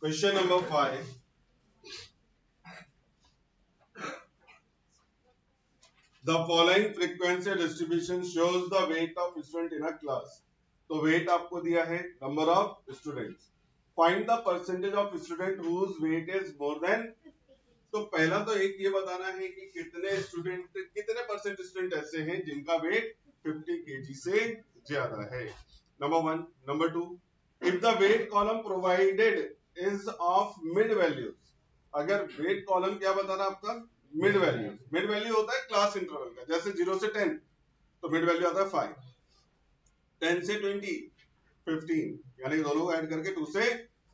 Question number 5. The following frequency distribution shows the weight of student in a class. तो weight आपको दिया है number of students. Find the percentage of student whose weight is more than. तो पहला तो एक ये बताना है कि कितने परसेंट स्टूडेंट ऐसे हैं जिनका वेट 50 kg से ज्यादा है. Number 1. Number 2. If the weight column provided is of mid values. अगर वेट कॉलम क्या बताना आपका मिड वैल्यू होता है क्लास इंटरवल का. जैसे 0 से 10 तो मिड वैल्यू आता है 5, 10 से 20 15, यानी दोनों को ऐड करके 2 से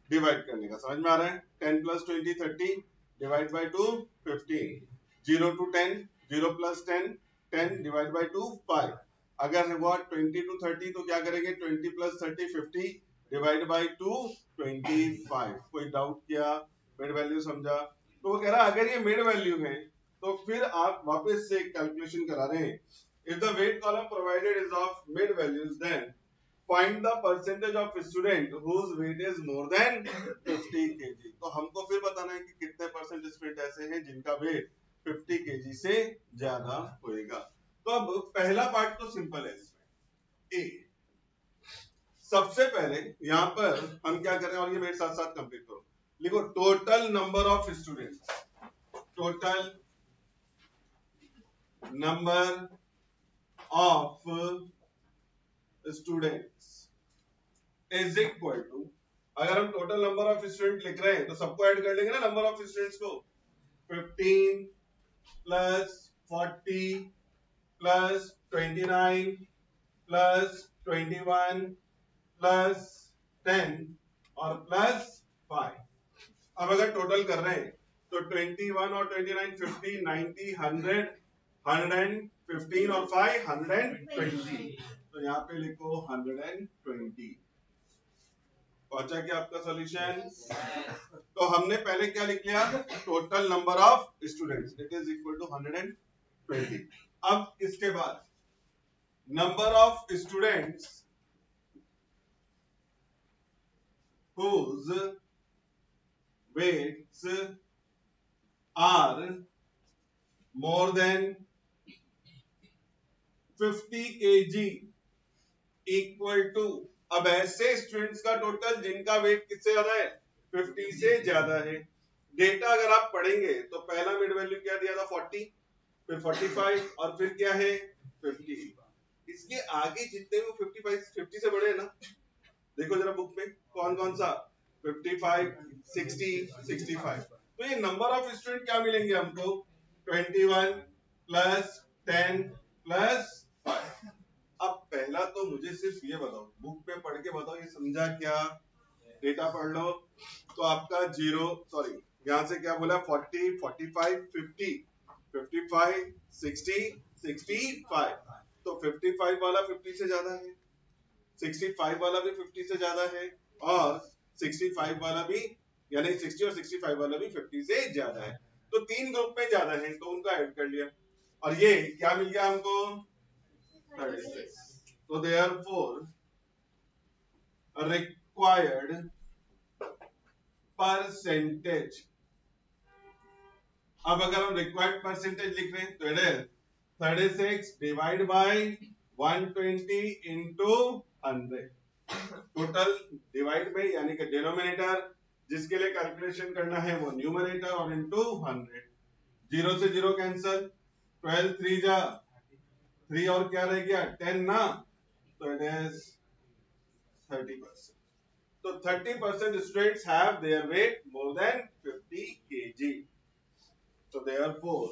डिवाइड करने का. समझ में आ रहा है. 10 plus 20 30 divide by 2 15. 0 to 10 0 plus 10 10 divide by 2 5. अगर हुआ 20 टू 30 तो क्या करेंगे 20 प्लस 30 50 डिवाइड बाय 2 25. कोई डाउट किया? मिड वैल्यू समझा? तो वो कह रहा है अगर ये मिड वैल्यू है तो फिर आप वापस से कैलकुलेशन करा रहे हैं. If the weight column provided is of mid values then find the percentage of student whose weight is more than 50 kg. तो हमको फिर बताना है कि कितने परसेंट स्टूडेंट ऐसे हैं जिनका वेट 50 kg से ज्यादा होएगा. तो अब पहला पार्ट तो सिंपल है. इसमें ए सबसे पहले यहां पर हम क्या करें और ये मेरे साथ साथ कंप्लीट करो. लिखो total number of students. Total number of students is equal to. अगर हम टोटल नंबर ऑफ स्टूडेंट लिख रहे हैं तो सबको ऐड कर लेंगे ना नंबर ऑफ स्टूडेंट्स को. 15 प्लस 40 प्लस 29 प्लस 21 प्लस 10 और प्लस 5. अब अगर टोटल कर रहे हैं तो 21 और 29 50 90 100 115 और 5 120. तो यहाँ पे लिखो 120. पहुंचा क्या आपका सॉल्यूशन? तो हमने पहले क्या लिख लिया total number of students it is equal to 120. अब इसके बाद number of students whose weights are more than 50 kg equal to. अब ऐसे स्टूडेंट्स का टोटल जिनका वेट किससे ज्यादा है 50 से ज्यादा है. डेटा अगर आप पढ़ेंगे तो पहला मिड वैल्यू क्या दिया था 40, फिर 45 और फिर क्या है 50. इसके आगे जितने भी 55 50 से बड़े हैं ना, देखो जरा बुक में कौन कौन सा 55 60 65. तो ये नंबर ऑफ स्टूडेंट क्या मिलेंगे हमको 21 प्लस 10 प्लस 5. अब पहला तो मुझे सिर्फ ये बताओ, बुक पे पढ़ के बताओ ये समझा क्या. डेटा पढ़ लो तो आपका 0 सॉरी यहां से क्या बोला 40 45 50 55 60 65. तो 55 वाला 50 से ज्यादा है, 65 वाला भी 50 से ज्यादा है और 65 वाला भी यानी 60 और 65 वाला भी 50 से ज्यादा है. तो तीन ग्रुप में ज्यादा है तो उनका ऐड कर लिया और ये क्या मिल गया हमको 36. तो therefore required percentage. अब अगर हम रिक्वायर्ड परसेंटेज लिख रहे हैं तो it is 36 divide by 120 into 100. Total divide में यानी कि डिनोमिनेटर जिसके लिए कैलकुलेशन करना है वो न्यूमरेटर और इनटू 100. 0 से 0 कैंसल, 12 3 जा 3 और क्या रह गया 10 ना, तो इट इज 30%. तो 30% students have their weight more than 50 kg. So therefore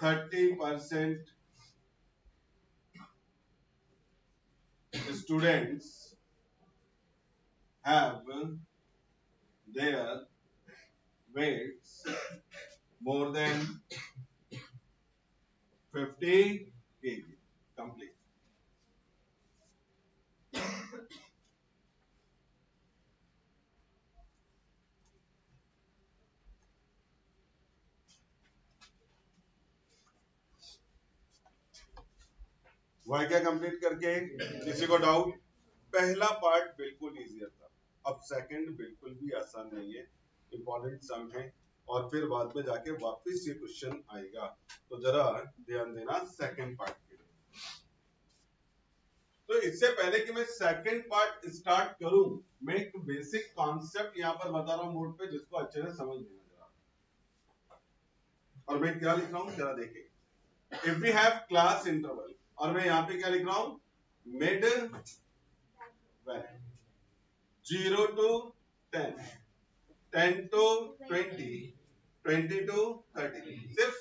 30% students have their weights more than 50 kg. Complete. वाक्य कंप्लीट करके किसी को डाउट? पहला पार्ट बिल्कुल इजी था. अब सेकंड बिल्कुल भी आसान नहीं है, इंपॉर्टेंट सम है और फिर बाद में जाके वापस ये क्वेश्चन आएगा, तो जरा ध्यान देना सेकंड पार्ट के लिए। तो इससे पहले कि मैं सेकंड पार्ट स्टार्ट करूं, मैं एक बेसिक कॉन्सेप्ट यहां पर बता रहा हूं बोर्ड पे, जिसको अच्छे से समझ लेना जरा। और मैं क्या लिख रहा हूं जरा देखिए, if we have class interval, और मैं यहां पे क्या लिख रहा हूं, mid value 0 to 10, 10 to 20, 20 to 30, सिर्फ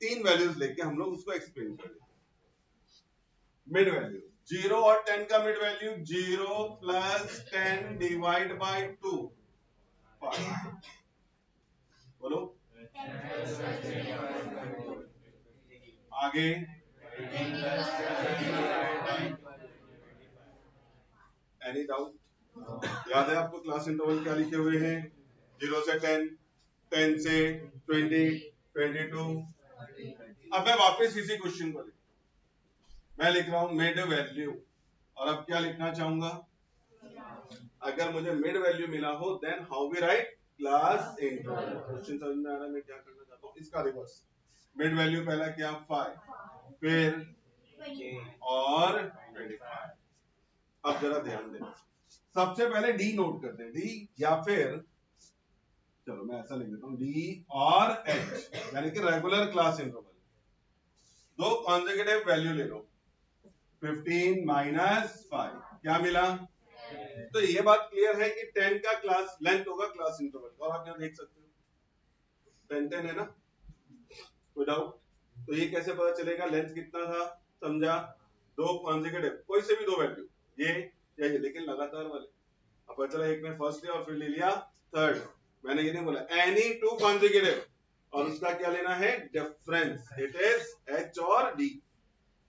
3 वैल्यूज लेके हम लोग उसको एक्सप्लेन कर लेते हैं। मिड वैल्यू 0 और 10 का mid value 0 plus 10 divide by 2, 5। बोलो आगे, एनी डाउट? याद है आपको क्लास इंटरवल क्या लिखे हुए हैं? 0 से 10, 10 से 20, 22। अब मैं वापस इसी क्वेश्चन को मैं लिख रहा हूं मिड वैल्यू, और अब क्या लिखना चाहूंगा, अगर मुझे मिड वैल्यू मिला हो then how we write class interval. Question समझ में आ रहा है मैं क्या करना चाहता हूं? इसका रिवर्स, मिड वैल्यू पहला क्या 5, फिर और 25। अब जरा ध्यान देना, सबसे पहले डी नोट करते हैं, डी या फिर चलो मैं ऐसा लिख देता हूं, डी और एच, यानी कि रेगुलर क्लास इंटरवल। दो कॉन्सेक्यूटिव वैल्यू ले लो, 15 माइनस 5 क्या मिला? तो ये बात क्लियर है कि 10 का क्लास लेंथ होगा क्लास इंटरवल का, और आप यहां देख सकते हो 10 10 है ना, कोई डाउट? तो ये कैसे पता चलेगा लेंथ कितना था? समझा? दो कॉन्सेक्यूटिव, कोई से भी दो वैल्यू, ये या ये, लेकिन लगातार वाले। अब पता चला एक ने फर्स्ट लिया और फिर ले लिया थर्ड, मैंने ये नहीं बोला एनी टू कॉन्सेक्यूटिव, और उसका क्या लेना है? डिफरेंस, इट इज एच और डी।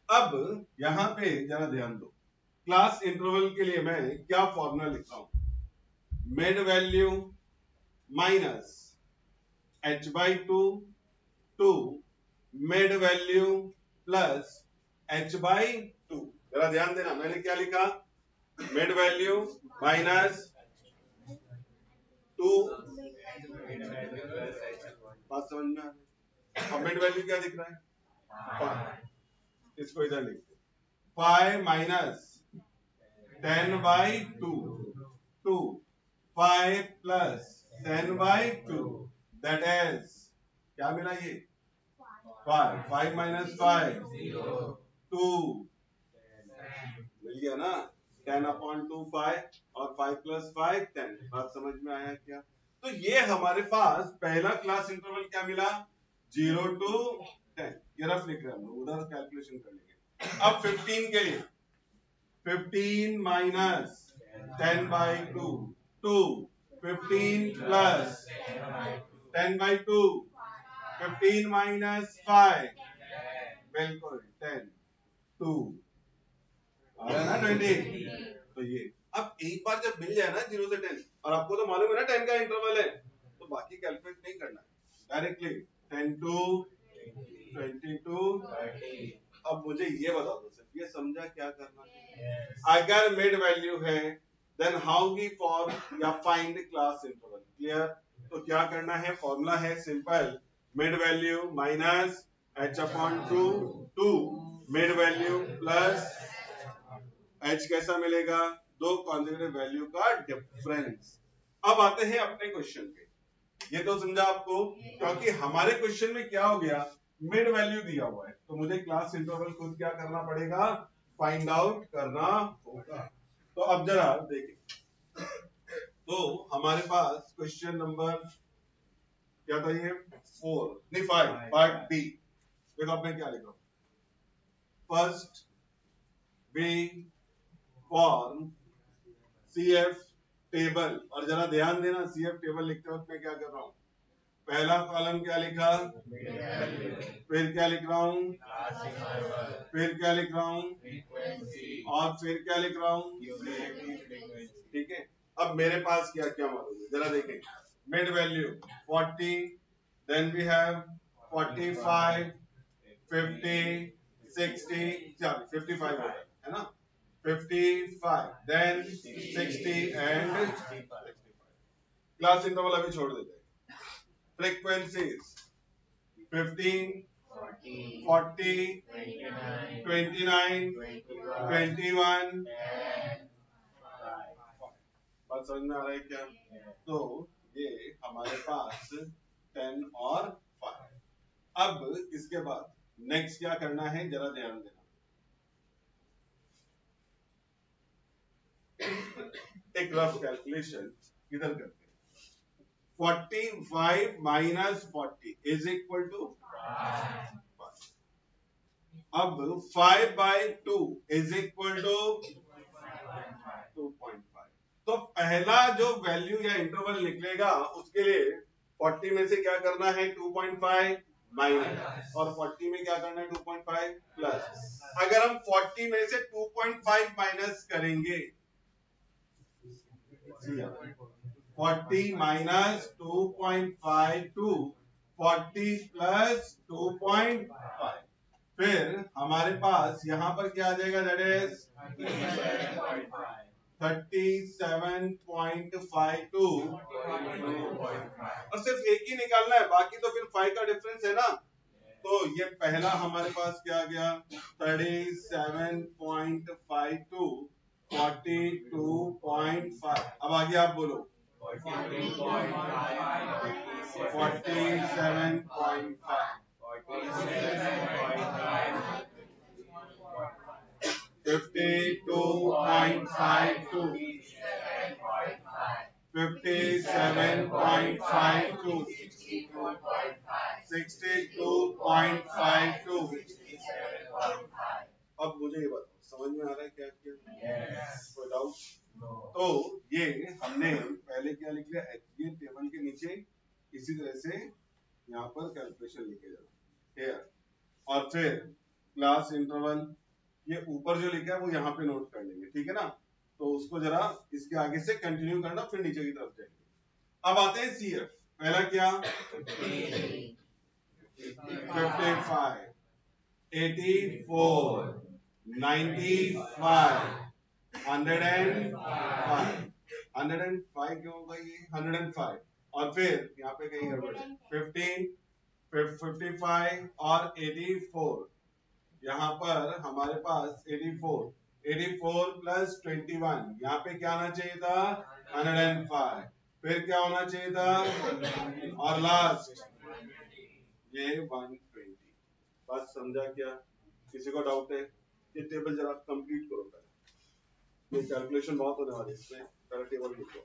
अब यहां पे जरा ध्यान दो, क्लास इंटरवल के लिए मैं क्या फॉर्मूला लिखता हूं, mid value minus h by 2 mid value plus h by 2। जरा ध्यान देना, मैंने क्या लिखा, मिड वैल्यू माइनस 2, बात समझ में आ रही? अब मिड वैल्यू क्या दिख रहा है? 5, इसको इधर लिखते 5 minus 10 by 2, 5 plus 10 by 2, that is क्या मिला ये? 5, 5 माइनस 5 2, मिल गया ना? 10 अपॉन 2 5, और 5 प्लस 5 10। बात समझ में आया क्या? तो ये हमारे पास पहला क्लास इंटरवल क्या मिला, 0 to 10। ये रफ लिख रहे हैं हम लोग, उधर कैलकुलेशन कर लेंगे। अब 15 के लिए 15 minus 10 by 2, 15 plus 10 by 2, 15 minus 5, बिल्कुल 10, 2 आ रहा है ना 20। तो ये अब एक बार जब मिल जाए ना 0 से 10, और आपको तो मालूम है ना 10 का इंटरवल है, तो बाकी कैलकुलेट नहीं करना है, डायरेक्टली 10 to 22। अब मुझे ये बता दो सर, ये समझा क्या करना है? अगर मिड वैल्यू है देन हाउ वी फॉर्म या फाइंड क्लास इंटरवल, क्लियर? तो क्या करना है, फॉर्मूला है simple, mid value minus h upon 2 mid value plus h कैसा मिलेगा, दो कॉन्सेक्यूटिव वैल्यू का डिफरेंस। अब आते हैं अपने क्वेश्चन पे, ये तो समझा आपको, क्योंकि हमारे क्वेश्चन में क्या हो गया, मिड वैल्यू दिया हुआ है, तो मुझे क्लास इंटरवल खुद क्या करना पड़ेगा, फाइंड आउट करना होगा। तो अब जरा देखिए, तो हमारे पास क्वेश्चन नंबर क्या था ये, 4 नहीं 5 पार्ट बी। देखो अब मैं क्या लिख रहा हूं, first be form CF table, और जरा ध्यान देना सीएफ टेबल लिखते वक्त मैं क्या कर रहा हूं, पहला कॉलम क्या लिखा, फिर क्या लिख रहा हूं, फिर क्या लिख रहा हूं, और फिर क्या लिख रहा हूं, ठीक है? अब मेरे पास क्या क्या मालूम है, जरा देखें, mid value 40, then we have 45, 50, 60, 55 है ना? 55, then 60 and 65. क्लास इंटरवल अभी छोड़ देते हैं. फ्रीक्वेंसीज 15, 40, 29, 21. बात समझ में आ रहा है क्या? तो ये हमारे पास 10 और 5. अब इसके बाद नेक्स्ट क्या करना है जरा ध्यान देना. एक रफ कैलकुलेशन इधर करते हैं. 45 माइनस 40 इज इक्वल टू 5. अब 5 बाई 2 इज इक्वल टू 2.5. तो पहला जो वैल्यू या इंटरवल निकलेगा उसके लिए 40 में से क्या करना है 2.5 माइनस, और 40 में क्या करना है 2.5 प्लस. अगर हम 40 में से 2.5 माइनस करेंगे, 40 माइनस 2.5 टू 40 प्लस 2.5. फिर हमारे पास यहां पर क्या आ जाएगा, दैट इज 37.52. और सिर्फ एक ही निकालना है, बाकी तो फिर 5 का डिफरेंस है ना. तो ये पहला हमारे पास क्या आ गया 37.52 42.5. अब आगे आप बोलो 47.5 52.52 57.52 62.52. अब मुझे ये बताओ समझ में आ रहा है क्या किया? कोई डाउट? तो ये हमने पहले क्या लिख लिया, ये टेबल के नीचे इसी तरह से यहाँ पर कैलकुलेशन लिखे जाना है. और फिर क्लास इंटरवल ये ऊपर जो लिखा है वो यहाँ पे नोट कर लेंगे, ठीक है ना. तो उसको जरा इसके आगे से कंटिन्यू करना, फिर नीचे की तरफ जाएंगे. अब आते हैं सीएफ. पहला क्या 55, 84, 95, 105. 105 क्यों होगा ये 105. और फिर यहाँ पे कहीं गड़बड़ है 15, 55 और 84. यहाँ पर हमारे पास 84 प्लस 21. यहाँ पे क्या आना चाहिए था 105. फिर क्या होना चाहिए था, और लास्ट ये 120. बात समझा क्या? किसी को डाउट है? ये टेबल जरा कंप्लीट करो पहले. ये कैलकुलेशन बहुत होने वाली है इसमें. पहले टेबल लिखो.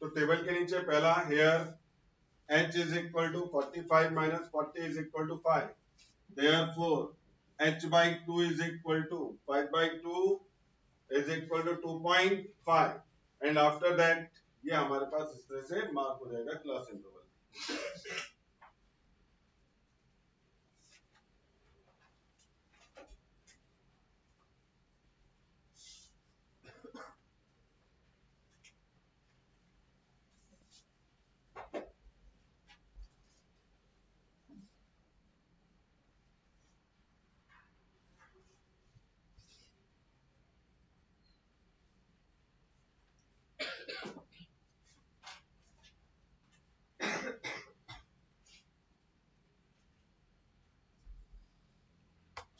तो टेबल के नीचे पहला hair h is equal to 45 minus 40 is equal to 5. Therefore, h by 2 is equal to 5 by 2 is equal to 2.5. And after that, ये हमारे पास इस तरह से मार्क हो जाएगा क्लास इंटरवल।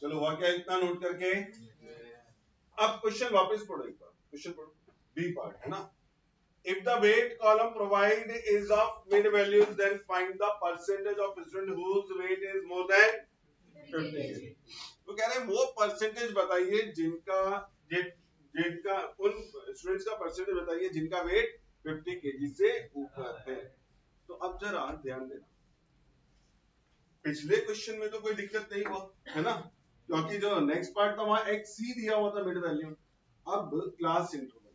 चलो हुआ क्या इतना नोट करके। अब क्वेश्चन वापस पढ़ो एक बार, क्वेश्चन पढ़ो, बी पार्ट है ना। If the weight column provided is of mid values, then find the percentage of student whose weight is more than 50 kg. तो कह रहे हैं वो परसेंटेज बताइए जिनका जिनका उन स्टूडेंट्स का परसेंटेज बताइए जिनका वेट 50 kg से ऊपर है। तो अब जरा ध्यान देना, पिछले क्वेश्चन में तो कोई दिक्कत नहीं हुआ है ना, क्योंकि जो नेक्स्ट पार्ट था वहां एक सी दिया हुआ था मिड वैल्यू। अब क्लास इंटरवल है,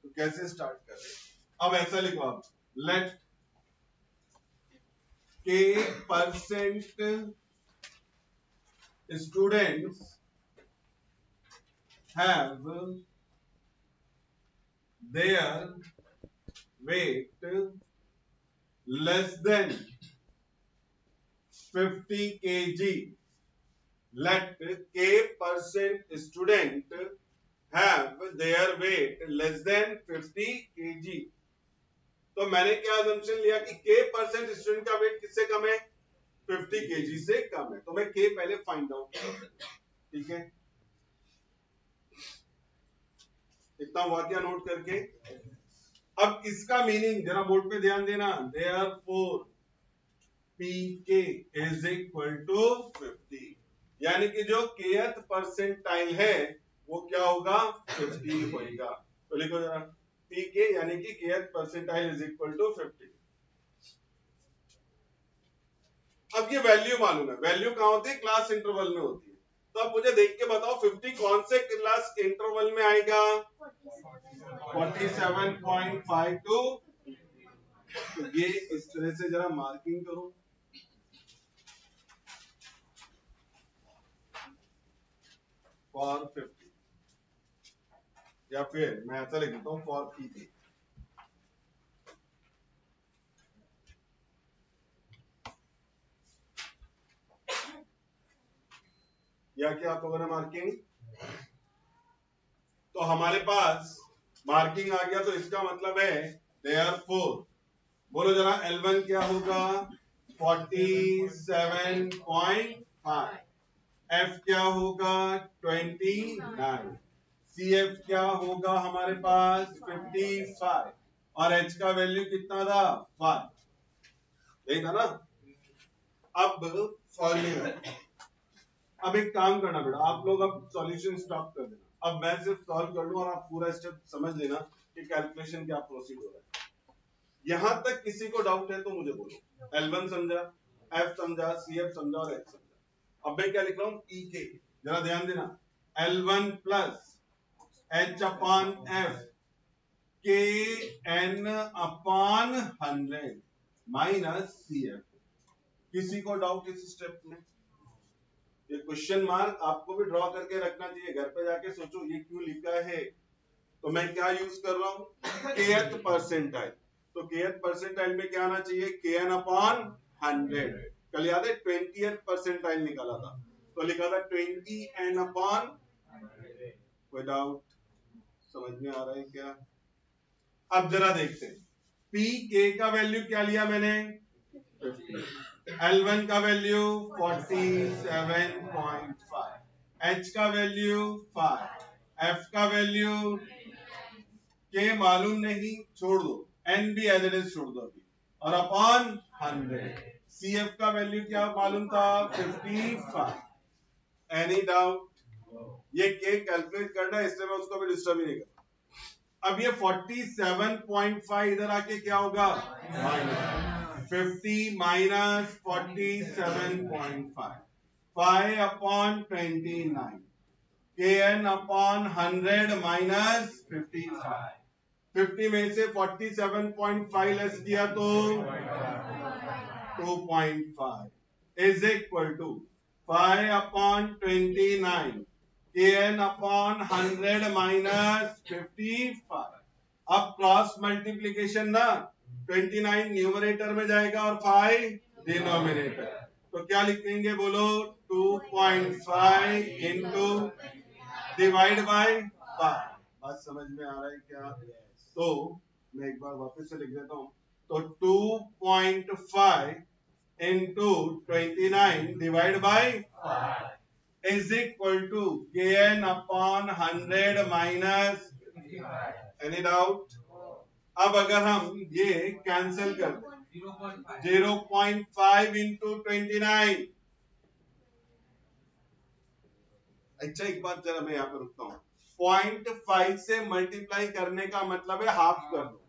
तो कैसे स्टार्ट कर रहे हैं। अब ऐसा लिखो आप, लेट के percent students have their weight less than 50 kg. Let k percent student have their weight less than 50 kg. तो मैंने क्या assumption लिया कि k परसेंट स्टूडेंट का वेट किससे कम है, 50 kg से कम है। तो मैं k पहले फाइंड आउट करूंगा, ठीक है। इतना वाक्य नोट करके अब इसका मीनिंग जरा बोर्ड पे ध्यान देना। Therefore pk is equal to 50, यानी कि जो kth परसेंटाइल है वो क्या होगा, 50 होगा। तो लिखो जरा pk यानी कि kth percentile is equal to 50। अब ये वैल्यू मालूम है, वैल्यू कहां होती है, क्लास इंटरवल में होती है। तो अब मुझे देख के बताओ 50 कौन से क्लास इंटरवल में आएगा, 47.52। तो ये इस तरह से जरा मार्किंग करो, फॉर 50, या फिर मैं ऐसा लिख देता हूं फॉर पीके। या क्या आप लोगों ने मार्किंग, तो हमारे पास मार्किंग आ गया, तो इसका मतलब है therefore, बोलो जरा L1 क्या होगा, 47.5, F क्या होगा 29, CF क्या होगा हमारे पास 55, और H का वैल्यू कितना था 5, यही था ना। अब सॉल्विंग, अब एक काम करना बेटा, आप लोग अब सॉल्यूशन स्टॉप कर देना, अब मैं सिर्फ सॉल्व कर लूं और आप पूरा स्टेप समझ लेना कि कैलकुलेशन क्या प्रोसीड हो रहा है। यहां तक किसी को डाउट है तो मुझे बोलो। L1 समझा, F समझा, CF समझा और H समझा। अब मैं क्या लिख रहा हूं, PK, जरा ध्यान देना, L1 plus H upon F KN upon 100 minus CF। किसी को डाउट इस स्टेप में, ये क्वेश्चन मार्क आपको भी ड्रॉ करके रखना चाहिए, घर पे जाके सोचो ये क्यों लिखा है। तो मैं क्या यूज कर रहा हूं, kth परसेंटाइल। तो kth परसेंटाइल में क्या आना चाहिए, kn अपॉन 100। कल याद है 20th परसेंटाइल निकाला था, तो लिखा था 20n अपॉन 100। कोई डाउट, समझ में आ रहा है क्या। अब जरा देखते हैं, pk का वैल्यू क्या लिया मैंने 50, L1 का वैल्यू 47.5, H का वैल्यू 5, F का वैल्यू के मालूम नहीं, छोड़ दो, N भी एज इट इज छोड़ दो अभी, और अपॉन 100। CF का वैल्यू क्या मालूम था 55। एनी डाउट, ये के कैलकुलेट करना है, इसलिए मैं उसको भी डिस्टर्ब ही नहीं करता। अब ये 47.5 इधर आके क्या होगा, minus 50 minus 47.5, 5/29, kn upon 100 minus 55, 50 में से 47.5 लेस किया तो 2.5 is equal to 5/29, kn upon 100 minus 55। अब क्रॉस मल्टीप्लीकेशन ना, 29 न्यूमरेटर में जाएगा और 5 डिनोमिनेटर, तो क्या लिखेंगे बोलो, 2.5 इंटू डिवाइड बाय 5। बात समझ में आ रहा है क्या? तो मैं एक बार वापस से लिख देता हूं, तो 2.5 into 29 divide by 5 is equal to kn upon 100 minus. Any doubt? अब अगर हम ये कैंसिल कर दें, 0.5 इंटू 29। अच्छा एक बात जरा मैं यहाँ पे रुकता हूँ, 0.5 से मल्टीप्लाई करने का मतलब है हाफ कर दो।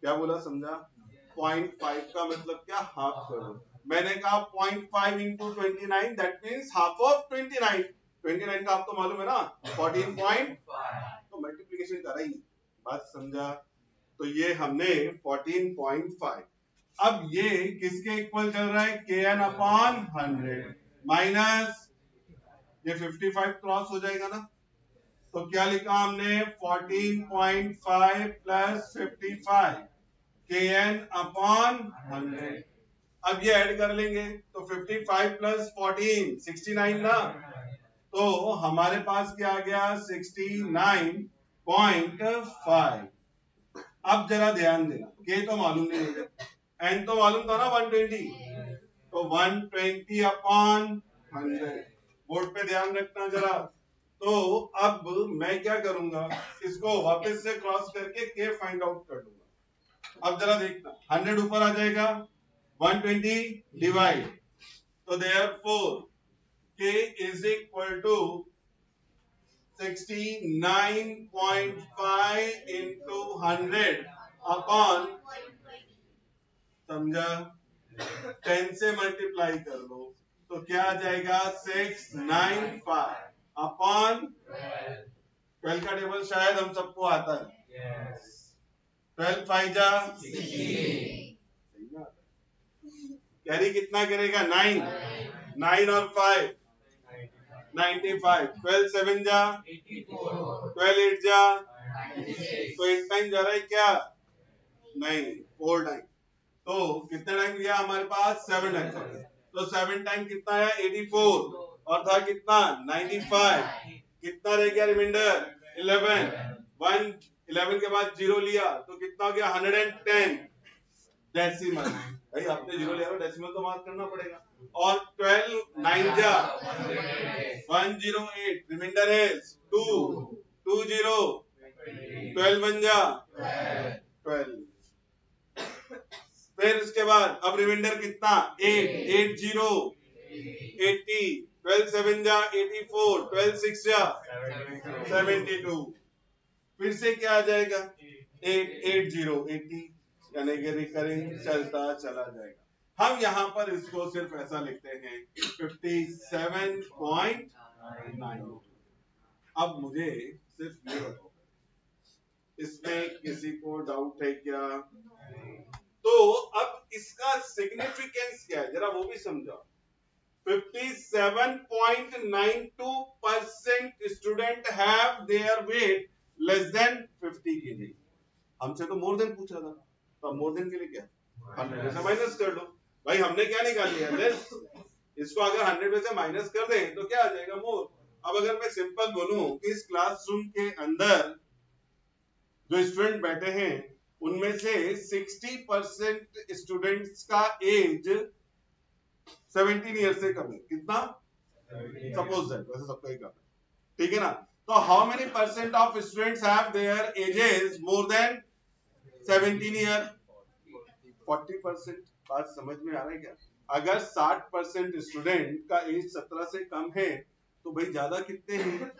क्या बोला, समझा? 0.5 का मतलब क्या, हाफ कर दो। मैंने कहा 0.5 into 29 that means half of 29। 29 का आपको मालूम है ना, 14 तो मल्टीप्लीकेशन करा ही नहीं। बात समझा? तो ये हमने 14.5। अब ये किसके इक्वल चल रहा है, kn अपॉन 100 माइनस ये 55 क्रॉस हो जाएगा ना, तो क्या लिखा हमने, 14.5 प्लस 55 kn अपॉन 100। अब ये ऐड कर लेंगे तो 55 प्लस 14 69 ना, तो हमारे पास क्या आ गया, 69.5। अब जरा ध्यान देना, के तो मालूम नहीं है, एन तो मालूम था ना 120, तो 120 अपॉन 100। बोर्ड पे ध्यान रखना जरा। तो अब मैं क्या करूंगा, इसको वापस से क्रॉस करके के फाइंड आउट कर लूंगा। अब जरा देखना, 100 ऊपर आ जाएगा, 120 डिवाइड, तो therefore k is equal to 69.5 into 100 upon, समझा, 10 से मल्टीप्लाई कर लो तो क्या आ जाएगा, 695 अपॉन 12 का टेबल शायद हम सबको आता है। 12 5 जा, कैरी कितना करेगा, 9, 9 और 5 95, 12 7 जा 12 8 जा, तो 8 टाइम जा रहा है क्या, नहीं 4 टाइम, तो कितना टाइम लिया हमारे पास, 7 टाइम। तो 7 टाइम कितना है, 84, और था कितना, 95, कितना रह गया रिमाइंडर, 11, 11 के बाद 0 लिया तो कितना हो गया, 110 डेसिमल। भाई आपने 0 लिया, डेसिमल तो मार्क करना पड़ेगा। और 12 9 जा 108, रिमाइंडर है 2 20, 12 बन जा 12। फिर उसके बाद अब रिमाइंडर कितना, 8 80 80, 12 7 जा 84, 12 6 जा 72, फिर से क्या आ जाएगा, 8 80 80, यानी कि रिकरिंग चलता चला जाएगा। हम यहाँ पर इसको सिर्फ ऐसा लिखते हैं 57.9। अब मुझे सिर्फ ये बताओ, इसमें किसी को डाउट है क्या? तो अब इसका सिग्निफिकेंस क्या है, जरा वो भी समझाओ। 57.92% student have their weight less than 50 kg। हमसे तो मोर देन पूछा था, तो अब मोर देन के लिए क्या, 100 में से माइनस कर दो। भाई हमने क्या निकाल लिया, लेस। इसको अगर 100 में से माइनस कर दें तो क्या आ जाएगा, मोर। अब अगर मैं सिंपल बोलूं कि इस क्लासरूम के अंदर जो स्टूडेंट बैठे हैं उनमें से 60% स्टूडेंट्स का एज 17 ईयर से कम है। कितना, सपोज दैट, वैसे सबका ही करना, ठीक है ना। तो how many percent of students have their edges more than 17 year, 40%। बात समझ में आ रहा है क्या? अगर 60% स्टूडेंट का एज 17 से कम है तो भाई ज्यादा कितने हैं,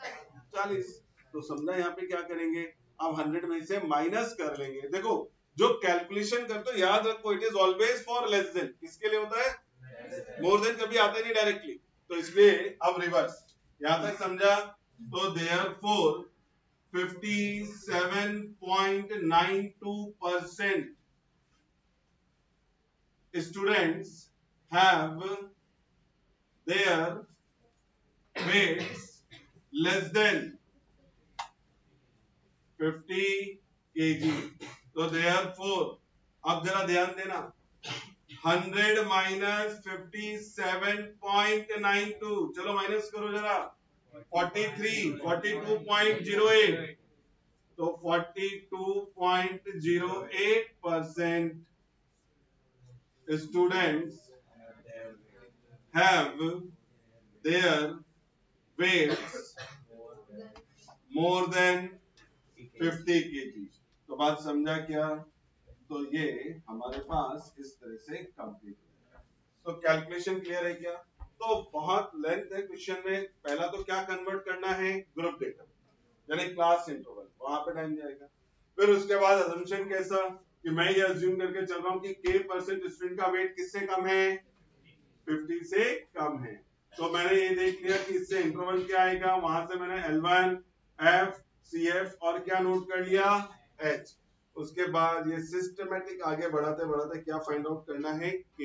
40। तो समझा यहाँ पे क्या करेंगे, आप 100 में से माइनस कर लेंगे। देखो जो कैलकुलेशन करते हो याद रखो, it is always for less than, किसके लिए होता है, मोर देन कभी आता ही नहीं डायरेक्टली, तो इसलिए अब रिवर्स, यहां तक समझा। तो therefore 57.92% students have their weights less than 50 kg। तो therefore अब जरा ध्यान देना, 100 माइनस 57.92, चलो माइनस करो जरा, 43, 42.08, तो 42.08% students have their weights more than 50 kg। तो बात समझा क्या? तो ये हमारे पास इस तरह से कंप्लीट हो जाएगा। तो कैलकुलेशन क्लियर है क्या? तो बहुत लेंथ है क्वेश्चन में। पहला तो क्या कन्वर्ट करना है, ग्रुप डेटा यानी क्लास इंटरवल, वहां पे टाइम जाएगा। फिर उसके बाद अजम्पशन कैसा कि मैं ये अज्यूम करके चल रहा हूं कि k परसेंट स्टूडेंट का वेट किससे कम है, 50 से कम है। तो मैंने ये देख लिया कि इससे इंटरवल क्या आएगा, वहां से मैंने L1 F CF और क्या नोट कर लिया, H। उसके बाद ये सिस्टमेटिक आगे बढ़ाते बढ़ाते क्या फाइंड आउट करना है, K।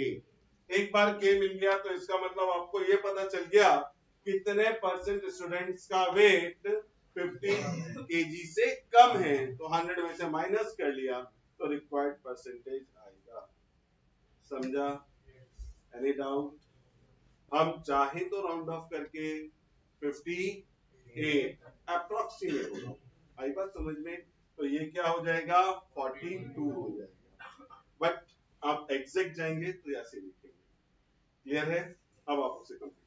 एक बार K मिल गया तो इसका मतलब आपको ये पता चल गया कितने परसेंट स्टूडेंट्स का वेट 50 केजी से कम है, तो 100 में से माइनस कर लिया तो रिक्वायर्ड परसेंटेज आएगा। समझा? Any doubt? हम चाहे तो राउंड ऑफ करके 58 अप्रोक्सीमेट होगा, आई बात समझ में? तो ये क्या हो जाएगा, 42 हो जाएगा। बट आप एग्जैक्ट जाएंगे तो ऐसे लिखेंगे। क्लियर है? अब आप उसे कंप्लीट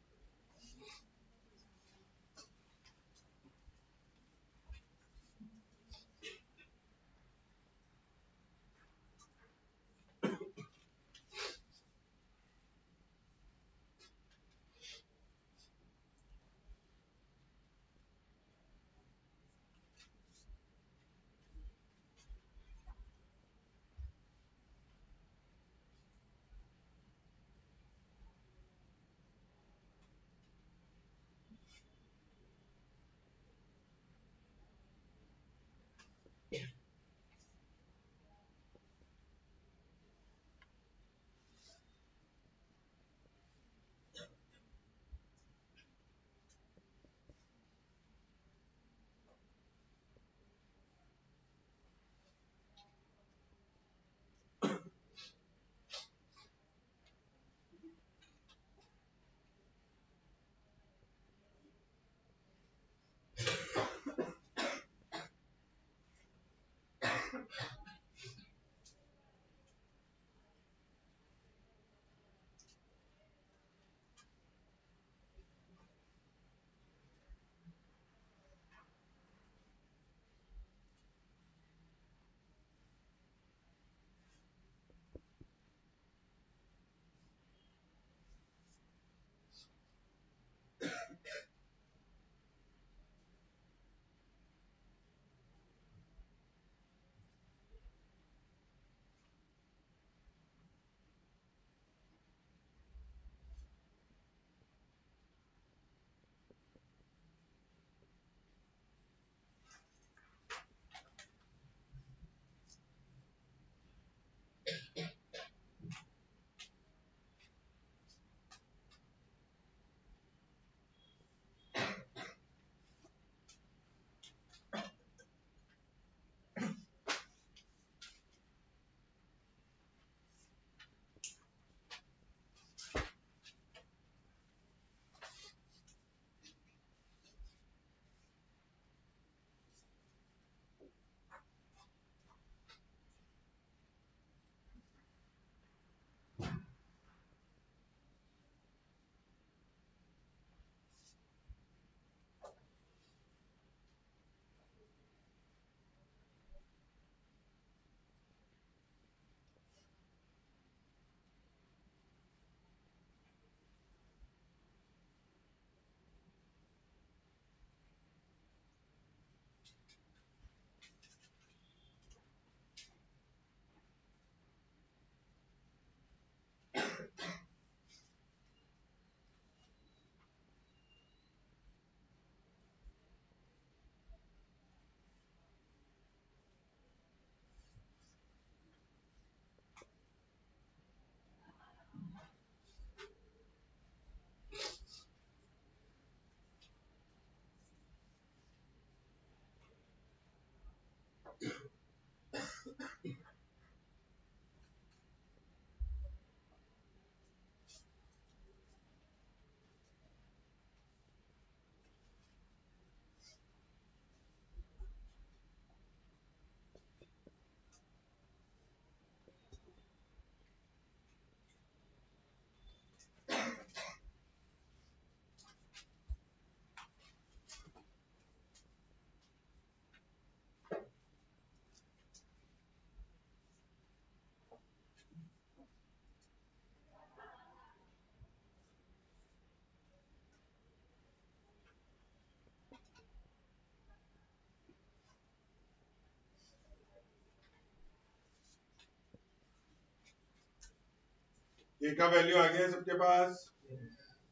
ए का वैल्यू आ गया सबके पास।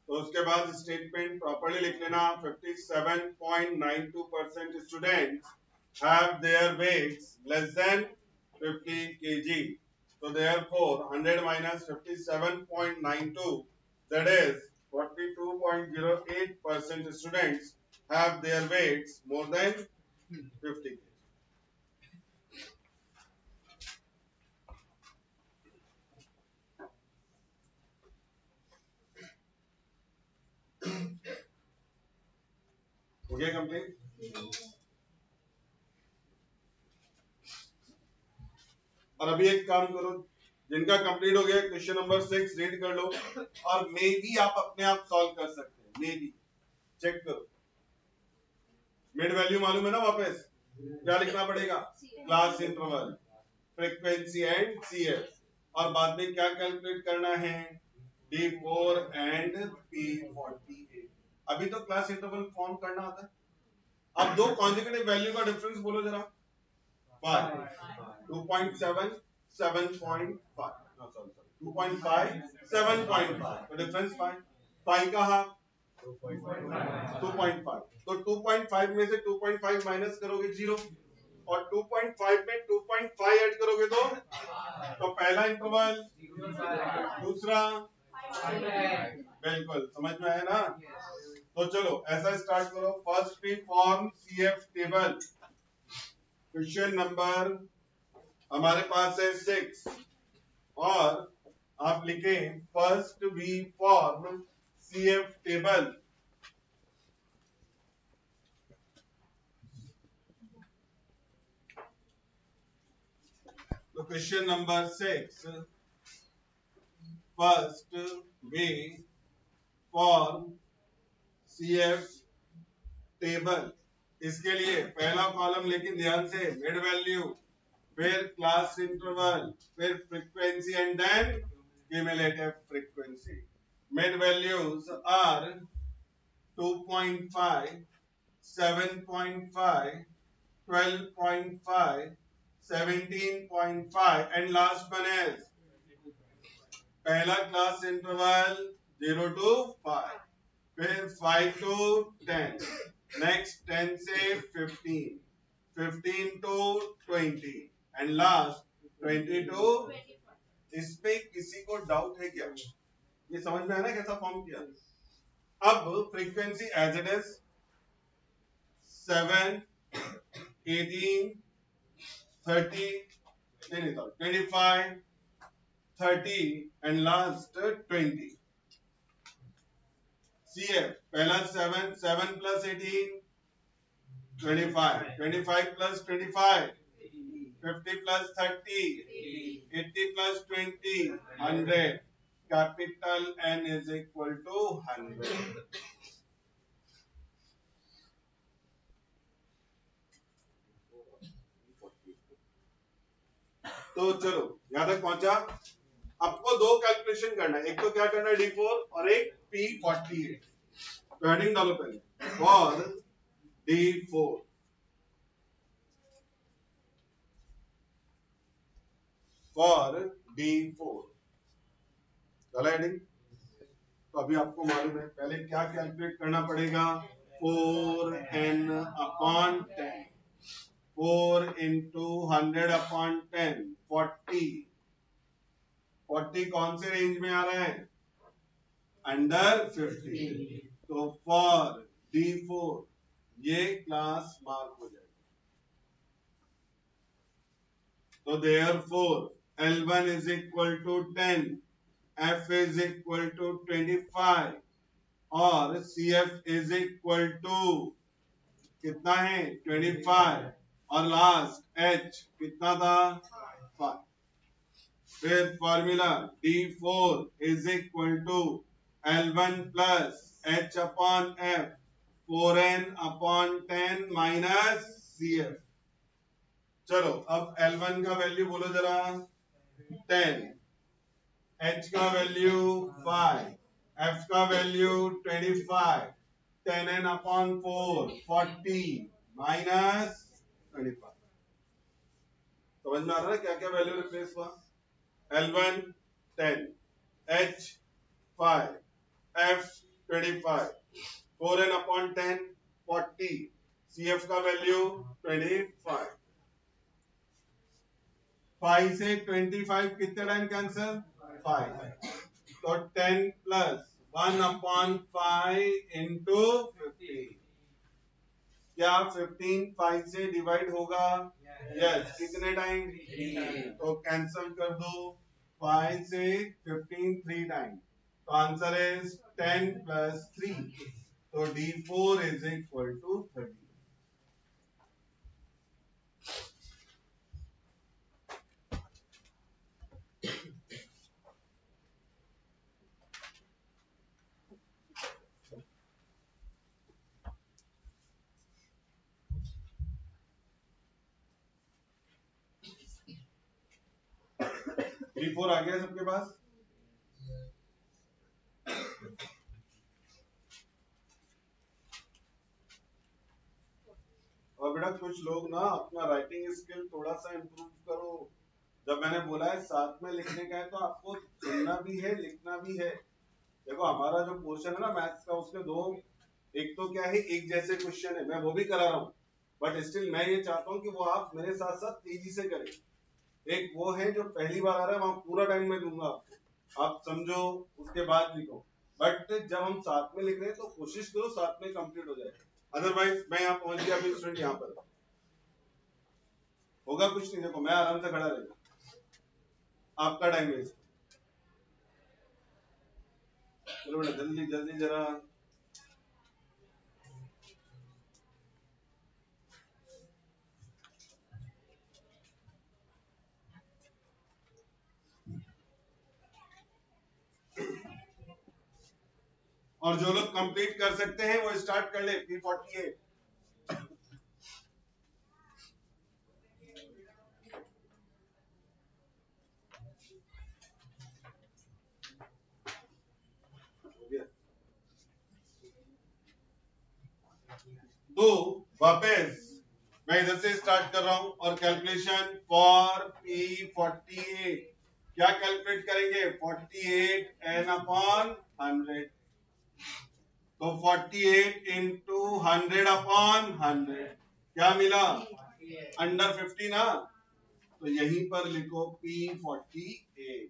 तो उसके बाद स्टेटमेंट प्रॉपर्ली लिख लेना। 57.92% students have their weights less than 50 kg. So therefore 100 minus 57.92, that is 42.08% students have their weights more than 50 kg. हो गया कंप्लीट। और अभी एक काम करो, जिनका कंप्लीट हो गया क्वेश्चन नंबर 6 रीड कर लो, और मे भी आप अपने आप सॉल्व कर सकते हैं। मे भी चेक करो। मिड वैल्यू मालूम है ना? वापस क्या लिखना पड़ेगा? Class interval, frequency and CF, और बाद में क्या कैलकुलेट करना है? D4 and P48। अभी तो क्लास इंटरवल फॉर्म करना होता है। अब दो कॉन्जिक्यूटिव वैल्यू का डिफरेंस बोलो जरा। 5, 2.7, 7.5, no sorry 2.5, 7.5, तो डिफरेंस 5, 5 का हाफ 2.5, तो 2.5 में से 2.5 माइनस करोगे 0, और 2.5 में 2.5 ऐड करोगे तो पहला इंटरवल, दूसरा, बिल्कुल समझ में आया ना? तो चलो ऐसा स्टार्ट करो। First we form CF table. Question number हमारे पास है 6, और आप लिखें first we form CF table. तो question number 6, first we form CF table. इसके लिए पहला कॉलम लेकिन ध्यान से, मिड वैल्यू, फिर क्लास इंटरवल, फिर frequency and then cumulative frequency. Mid values are 2.5, 7.5, 12.5, 17.5 and last one is पहला क्लास इंटरवल 0 to 5, फिर 5 to 10, नेक्स्ट 10 से 15, 15 to 20 एंड लास्ट 20 to। इसमें किसी को डाउट है क्या? ये समझ में आया ना कैसा फॉर्म किया? अब frequency as it is 7, 18, 30, 25, 30 and last 20. CF पहला 7, 7 plus 18, 25, 25 plus 25, 50 plus 30, 80 plus 20, 100. Capital N is equal to 100. तो चलो यहां तक पहुंचा। आपको दो कैलकुलेशन करना है, एक तो क्या करना है D4 और एक P48। तो हेडिंग डालो पहले फॉर D4, फॉर D4 डाला हेडिंग। तो अभी आपको मालूम है पहले क्या कैलकुलेट करना पड़ेगा? 4n upon 10, 4 into 100 upon 10, 40। 40 कौन से रेंज में आ रहा है? अंडर 50। तो फॉर D4 ये क्लास मार्क हो जाएगा। तो therefore L1 is equal to 10, F is equal to 25 और CF is equal to कितना है 25 और लास्ट H कितना था 5। फिर formula D4 is equal to L1 plus H upon F 4n upon 10 minus CF। चलो अब L1 का वैल्यू बोलो जरा 10, H का वैल्यू 5, F का वैल्यू 25, 10n upon 4 40 minus 25। समझ में आ रहा है क्या क्या वैल्यू रिप्लेस हुआ? L1 10, H 5, F 25, 4n upon 10 40, CF का वैल्यू 25। 5 से 25 कितने टाइम कैंसिल 5, तो 10 प्लस 1 अपॉन 5 इंटू 15। क्या 15 5 से डिवाइड होगा? यस कितने टाइम? तो कैंसिल कर दो 5 से 15 3 टाइम, तो आंसर इज 10 प्लस 3, तो D4 is equal to 30। D4 आ गया सबके पास? और बेटा कुछ लोग ना अपना राइटिंग स्किल थोड़ा सा इम्प्रूव करो। जब मैंने बोला है साथ में लिखने का है तो आपको सुनना भी है लिखना भी है। देखो हमारा जो पोर्शन है ना मैथ्स का उसके दो, एक तो क्या है एक जैसे क्वेश्चन है, मैं वो भी करा रहा हूँ, बट स्टिल मैं ये चाहता हूँ कि वो आप मेरे साथ साथ तेजी से करें। एक वो है जो पहली बार आ रहा है वहां पूरा टाइम मैं दूंगा आपको, आप समझो उसके बाद लिखो, बट जब हम साथ में लिख रहे हैं तो कोशिश करो साथ में कंप्लीट हो जाए। अदरवाइज मैं यहाँ पहुंच गया अभी स्टूडेंट यहाँ पर होगा कुछ नहीं। देखो मैं आराम से खड़ा रहेगा, आपका टाइम वेस्ट। चलो बेटा जल्दी जल्दी जरा। और जो लोग कंप्लीट कर सकते हैं वो स्टार्ट कर ले P48। तो वापस मैं इधर से स्टार्ट कर रहा हूं और कैलकुलेशन फॉर P48 क्या कैलकुलेट करेंगे 48 n अपॉन 100, तो 48 इंटू 100 अपॉन 100 क्या मिला अंडर 50 ना, तो यहीं पर लिखो P48।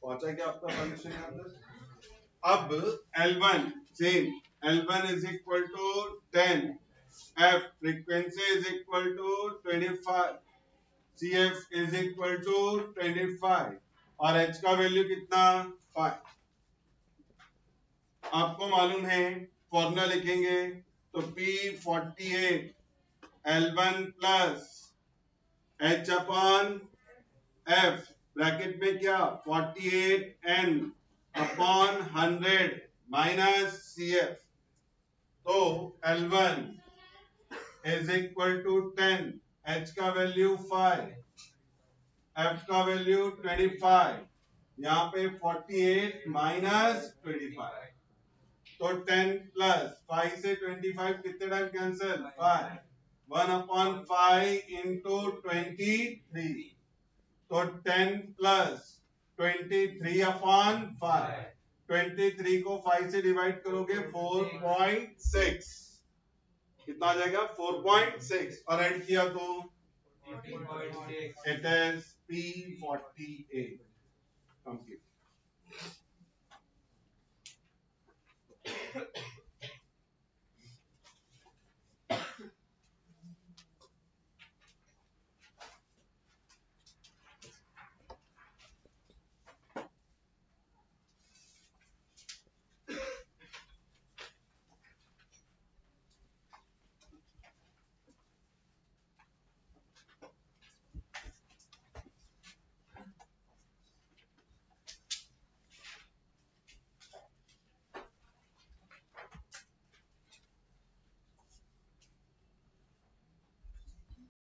पहुंचा क्या आपका फंक्शन यहाँ तक? अब L1 same, L1 is equal to 10, F frequency is equal to 25, CF is equal to 25 और H का वैल्यू कितना 5। आपको मालूम है फॉर्मूला लिखेंगे तो P48 L1 plus H upon F bracket में क्या 48n अपॉन 100 माइनस CF, तो L1 is equal to 10, H का वैल्यू 5, F का वैल्यू 25, यहाँ पे 48 माइनस 25, तो 10 प्लस 5 से 25 कितने टाइम कैंसिल 5, 1 अपॉन 5 इंटू 23, तो 10 प्लस 23 अपॉन 5, 23 को 5 से डिवाइड करोगे 4.6, कितना आ जाएगा 4.6 और ऐड किया तो इट इज P48 कंप्लीट।